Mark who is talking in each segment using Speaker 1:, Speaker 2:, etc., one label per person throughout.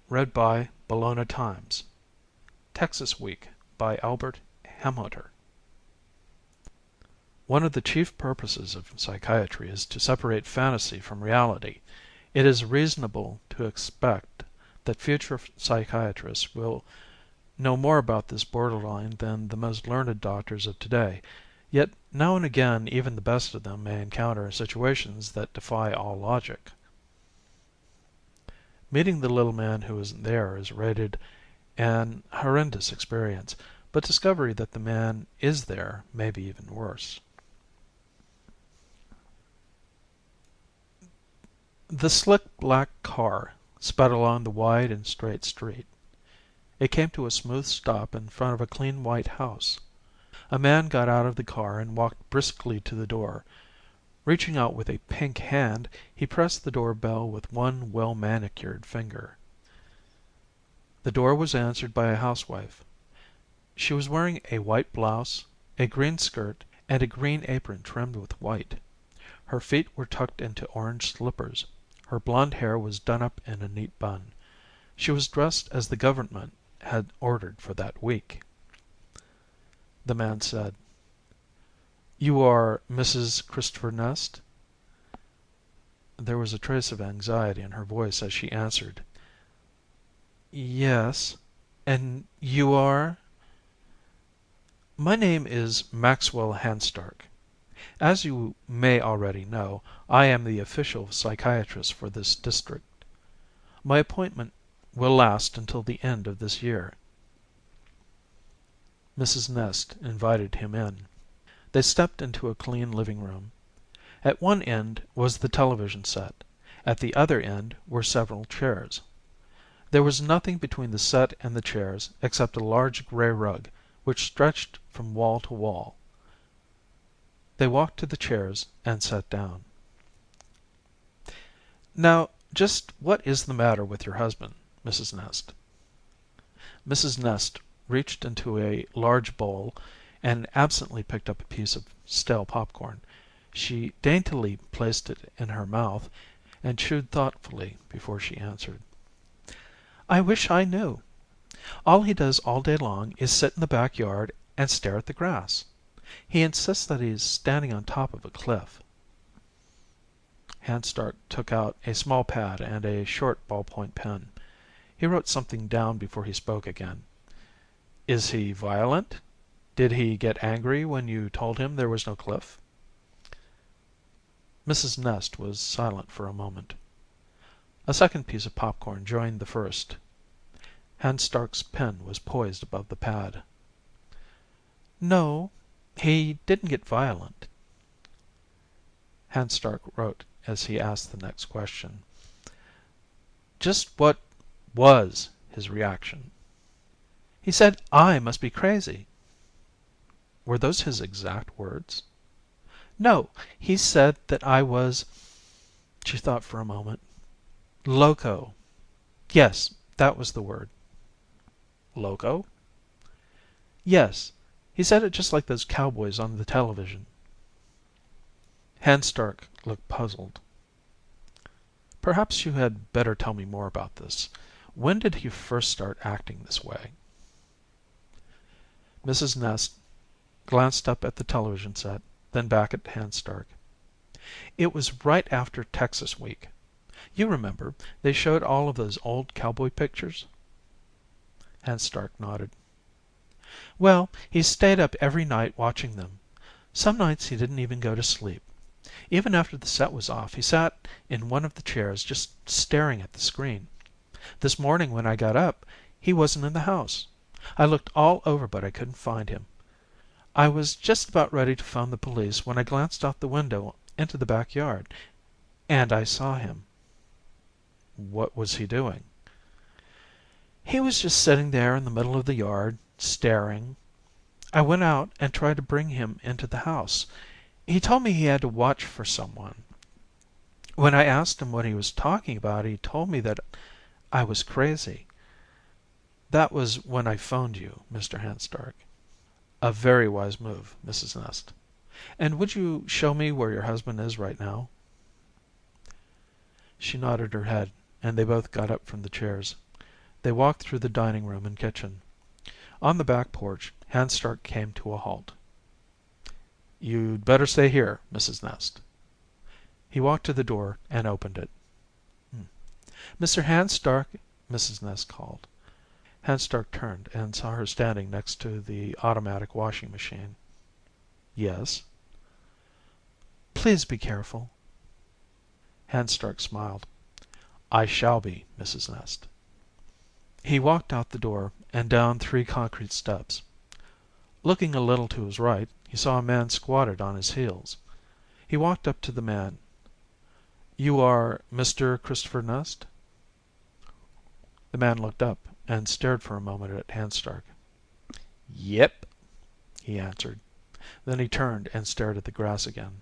Speaker 1: read by Bologna Times. Texas Week by Albert Hernhuter. One of the chief purposes of psychiatry is to separate fantasy from reality. It is reasonable to expect that future psychiatrists will know more about this borderline than the most learned doctors of today, yet now and again even the best of them may encounter situations that defy all logic. Meeting the little man who isn't there is rated an horrendous experience, but discovery that the man is there may be even worse. The slick black car sped along the wide and straight street. It came to a smooth stop in front of a clean white house. A man got out of the car and walked briskly to the door. Reaching out with a pink hand, he pressed the door bell with one well-manicured finger. The door was answered by a housewife. She was wearing a white blouse, a green skirt, and a green apron trimmed with white. Her feet were tucked into orange slippers. Her blonde hair was done up in a neat bun. She was dressed as the government had ordered for that week. The man said, "You are Mrs. Christopher Nest?" There was a trace of anxiety in her voice as she answered, "Yes. And you are?" "My name is Maxwell Hanstark. As you may already know, I am the official psychiatrist for this district. My appointment will last until the end of this year." Mrs. Nest invited him in. They stepped into a clean living room. At one end was the television set. At the other end were several chairs. There was nothing between the set and the chairs except a large gray rug, which stretched from wall to wall. They walked to the chairs and sat down. "Now, just what is the matter with your husband, Mrs. Nest?" Mrs. Nest reached into a large bowl and absently picked up a piece of stale popcorn. She daintily placed it in her mouth and chewed thoughtfully before she answered. "I wish I knew. All he does all day long is sit in the backyard and stare at the grass. He insists that he is standing on top of a cliff." Hanstark took out a small pad and a short ballpoint pen. He wrote something down before he spoke again. "Is he violent? Did he get angry when you told him there was no cliff?" Mrs. Nest was silent for a moment. A second piece of popcorn joined the first. Hanstark's pen was poised above the pad. "No, he didn't get violent." Hanstark wrote as he asked the next question. "Just what was his reaction?" "He said I must be crazy." "Were those his exact words?" "No, he said that I was—" She thought for a moment. "Loco. Yes, that was the word." "Loco?" "Yes. He said it just like those cowboys on the television." Hanstark looked puzzled. "Perhaps you had better tell me more about this. When did he first start acting this way?" Mrs. Nest glanced up at the television set, then back at Hanstark. "It was right after Texas Week. You remember, they showed all of those old cowboy pictures?" Hanstark nodded. "Well, he stayed up every night watching them. Some nights he didn't even go to sleep. Even after the set was off, he sat in one of the chairs just staring at the screen. This morning when I got up, he wasn't in the house. I looked all over, but I couldn't find him. I was just about ready to phone the police when I glanced out the window into the backyard, and I saw him." "What was he doing?" "He was just sitting there in the middle of the yard, staring. I went out and tried to bring him into the house. He told me he had to watch for someone. When I asked him what he was talking about, he told me that I was crazy. That was when I phoned you, Mr. Hanstark." "A very wise move, Mrs. Nest. And would you show me where your husband is right now?" She nodded her head, and they both got up from the chairs. They walked through the dining room and kitchen. On the back porch, Hans Stark came to a halt. "You'd better stay here, Mrs. Nest." He walked to the door and opened it. "Mr. Hans Stark," Mrs. Nest called. Hans Stark turned and saw her standing next to the automatic washing machine. "Yes?" "Please be careful." Hans Stark smiled. "I shall be, Mrs. Nest." He walked out the door and down 3 concrete steps. Looking a little to his right, he saw a man squatted on his heels. He walked up to the man. "You are Mr. Christopher Nest?" The man looked up and stared for a moment at Hans Stark. "Yep," he answered. Then he turned and stared at the grass again.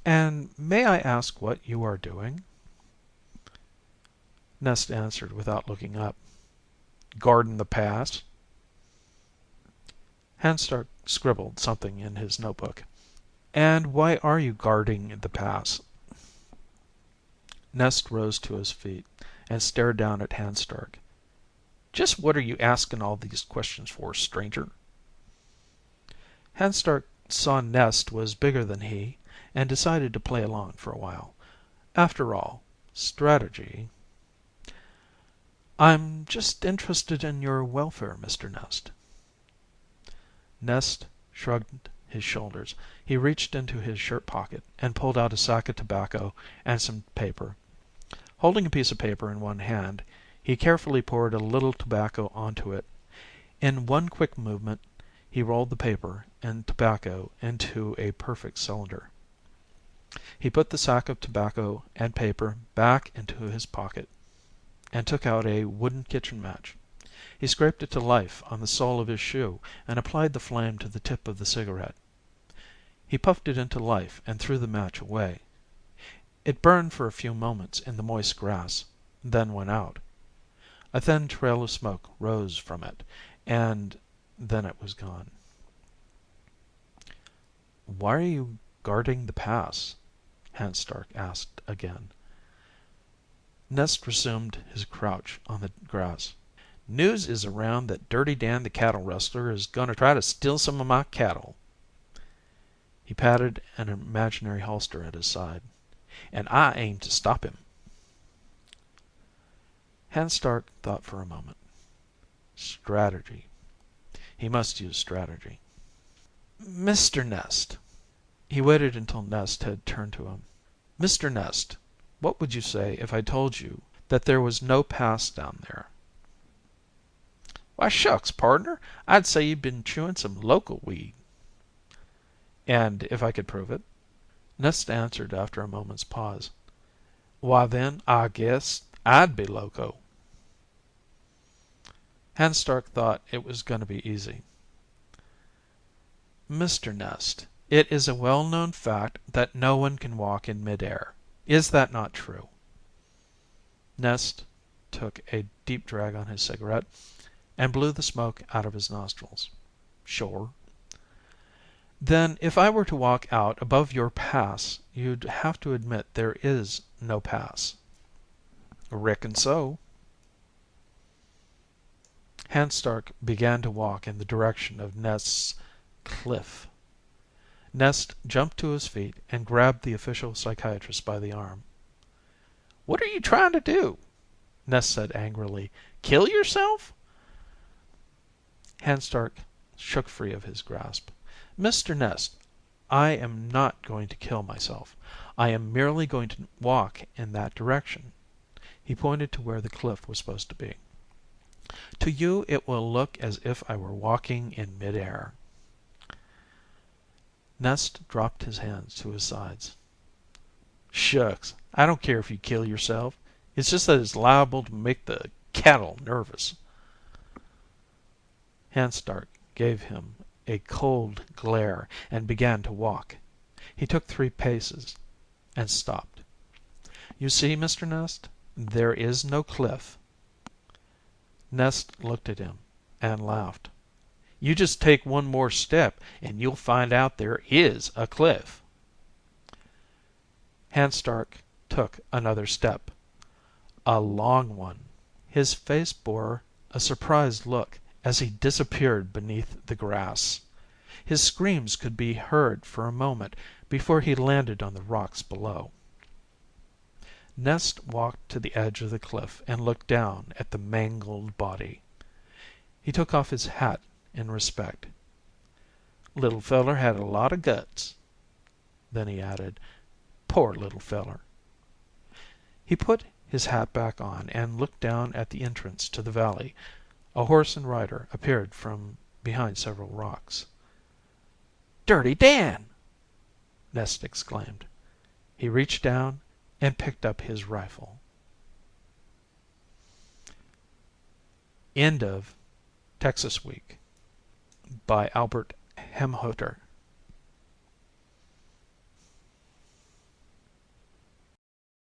Speaker 1: "And may I ask what you are doing?" Nest answered without looking up. "Guarding the pass." Hans Stark scribbled something in his notebook. "And why are you guarding the pass?" Nest rose to his feet and stared down at Hans Stark. "Just what are you asking all these questions for, stranger?" Hans Stark saw Nest was bigger than he and decided to play along for a while. After all, strategy. "I'm just interested in your welfare, Mr. Nest." Nest shrugged his shoulders. He reached into his shirt pocket and pulled out a sack of tobacco and some paper. Holding a piece of paper in one hand, he carefully poured a little tobacco onto it. In one quick movement, he rolled the paper and tobacco into a perfect cylinder. He put the sack of tobacco and paper back into his pocket and took out a wooden kitchen match. He scraped it to life on the sole of his shoe and applied the flame to the tip of the cigarette. He puffed it into life and threw the match away. It burned for a few moments in the moist grass, then went out. A thin trail of smoke rose from it, and then it was gone. "Why are you guarding the pass?" Hans Stark asked again. Nest resumed his crouch on the grass. "News is around that Dirty Dan the cattle rustler is going to try to steal some of my cattle." He patted an imaginary holster at his side. "And I aim to stop him." Hans Stark thought for a moment. Strategy. He must use strategy. "Mr. Nest." He waited until Nest had turned to him. "Mr. Nest, what would you say if I told you that there was no pass down there?" "Why, shucks, pardner, I'd say you'd been chewing some local weed." "And if I could prove it?" Nest answered after a moment's pause. "Why, then, I guess I'd be loco." Hans Stark thought it was going to be easy. "Mr. Nest, it is a well-known fact that no one can walk in midair. Is that not true?" Nest took a deep drag on his cigarette and blew the smoke out of his nostrils. "Sure." "Then if I were to walk out above your pass, you'd have to admit there is no pass." "Reckon so." Hans Stark began to walk in the direction of Nest's cliff. Nest jumped to his feet and grabbed the official psychiatrist by the arm. "What are you trying to do?" Nest said angrily. "Kill yourself?" Hans Stark shook free of his grasp. "Mr. Nest, I am not going to kill myself. I am merely going to walk in that direction." He pointed to where the cliff was supposed to be. "To you it will look as if I were walking in midair." Nest dropped his hands to his sides. "Shucks, I don't care if you kill yourself. It's just that it's liable to make the cattle nervous." Hans Stark gave him a cold glare and began to walk. He took 3 paces and stopped. "You see, Mr. Nest, there is no cliff." Nest looked at him and laughed. "You just take one more step and you'll find out there is a cliff." Hans Stark took another step. A long one. His face bore a surprised look as he disappeared beneath the grass. His screams could be heard for a moment before he landed on the rocks below. Nest walked to the edge of the cliff and looked down at the mangled body. He took off his hat in respect. "Little feller had a lot of guts." Then he added, "Poor little feller." He put his hat back on and looked down at the entrance to the valley. A horse and rider appeared from behind several rocks. "Dirty Dan!" Nest exclaimed. He reached down and picked up his rifle. End of Texas Week by Albert Hernhuter.